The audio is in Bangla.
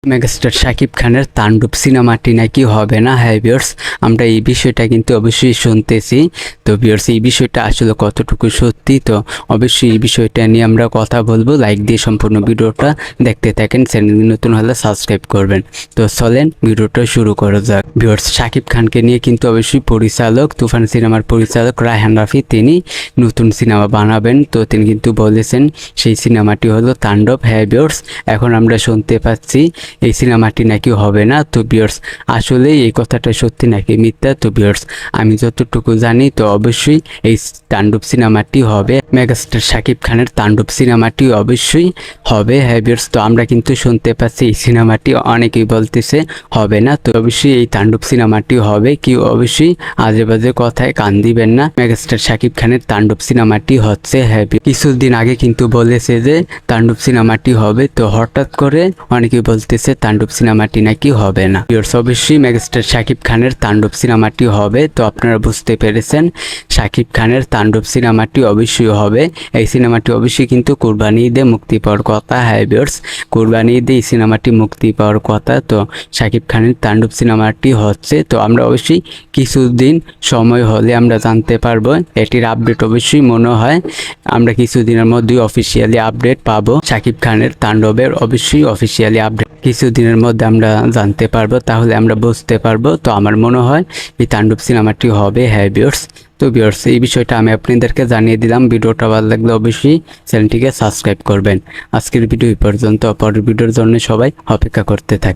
মেগাস্টার শাকিব খানের তাণ্ডব সিনেমাটি নাকি হবে না। হ্যাঁ ভিউয়ার্স, আমরা এই বিষয়টা কিন্তু অবশ্যই শুনতেছি। তো ভিউয়ার্স, এই বিষয়টা আসলে কতটুকু সত্যি, তো অবশ্যই এই বিষয়টা নিয়ে আমরা কথা বলবো। লাইক দিয়ে সম্পূর্ণ ভিডিওটা দেখতে থাকেন, চ্যানেল নতুন হলে সাবস্ক্রাইব করবেন। তো চলেন ভিডিওটা শুরু করা যাক। ভিউয়ার্স, শাকিব খানকে নিয়ে কিন্তু অবশ্যই পরিচালক, তুফান সিনেমার পরিচালক রায়হান রাফি তিনি নতুন সিনেমা বানাবেন। তো তিনি কিন্তু বলেছেন সেই সিনেমাটি হলো তাণ্ডব। হ্যাঁ ভিউয়ার্স, এখন আমরা শুনতে পাচ্ছি এই সিনেমাটি নাকি হবে না। তো ভিউয়ার্স, আসলে এই কথাটা সত্যি নাকি মিথ্যা? তো ভিউয়ার্স, আমি যতটুকু জানি তো অবশ্যই এই তাণ্ডব সিনেমাটি হবে। মেগাস্টার শাকিব খানের তাণ্ডব সিনেমাটি অবশ্যই হবে। হ্যাঁ ভিউয়ার্স, তো আমরা কিন্তু শুনতে পাচ্ছি এই সিনেমাটি অনেকেই বলতেছে হবে না। তো অবশ্যই এই তাণ্ডব সিনেমাটি হবে। কি অবশ্যই আজে বাজে কথায় কান দিবেন না। মেগাস্টার শাকিব খানের তাণ্ডব সিনেমাটি হচ্ছে। হ্যাঁ, কিছুদিন আগে কিন্তু বলেছে যে তাণ্ডব সিনেমাটি হবে। তো হঠাৎ করে অনেকে বলতেছে তাণ্ডব সিনেমাটি নাকি হবে না। ভিউয়ার্স, অবশ্যই মেগাস্টার শাকিব খানের তাণ্ডব সিনেমাটি হবে। তো আপনারা বুঝতে পেরেছেন, শাকিব খানের তাণ্ডব সিনেমাটি অবশ্যই হবে। এই সিনেমাটি অবশ্যই কিন্তু কুরবানি ঈদে মুক্তি পাওয়ার কথা। হ্যাঁ ভিউয়ার্স, কুরবানি ঈদে এই সিনেমাটি মুক্তি পাওয়ার কথা। তো শাকিব খানের তাণ্ডব সিনেমাটি হচ্ছে। তো আমরা অবশ্যই কিছুদিন সময় হলে আমরা জানতে পারবো। এটির আপডেট অবশ্যই মনে হয় আমরা কিছুদিনের মধ্যেই অফিসিয়ালি আপডেট পাবো। শাকিব খানের তাণ্ডবের অবশ্যই অফিসিয়ালি আপডেট কিছুদিনের মধ্যে আমরা জানতে পারবো, তাহলে আমরা বুঝতে পারবো। তো আমার মনে হয় এই তাণ্ডব সিনেমাটি হবে। হ্যাঁ ভিউয়ার্স, তো ভিউয়ার্স, এই বিষয়টা আমি আপনাদেরকে জানিয়ে দিলাম। ভিডিওটা ভালো লাগলে অবশ্যই চ্যানেলটিকে সাবস্ক্রাইব করবেন। আজকের ভিডিও এই পর্যন্ত, পরের ভিডিওর জন্য সবাই অপেক্ষা করতে থাকেন।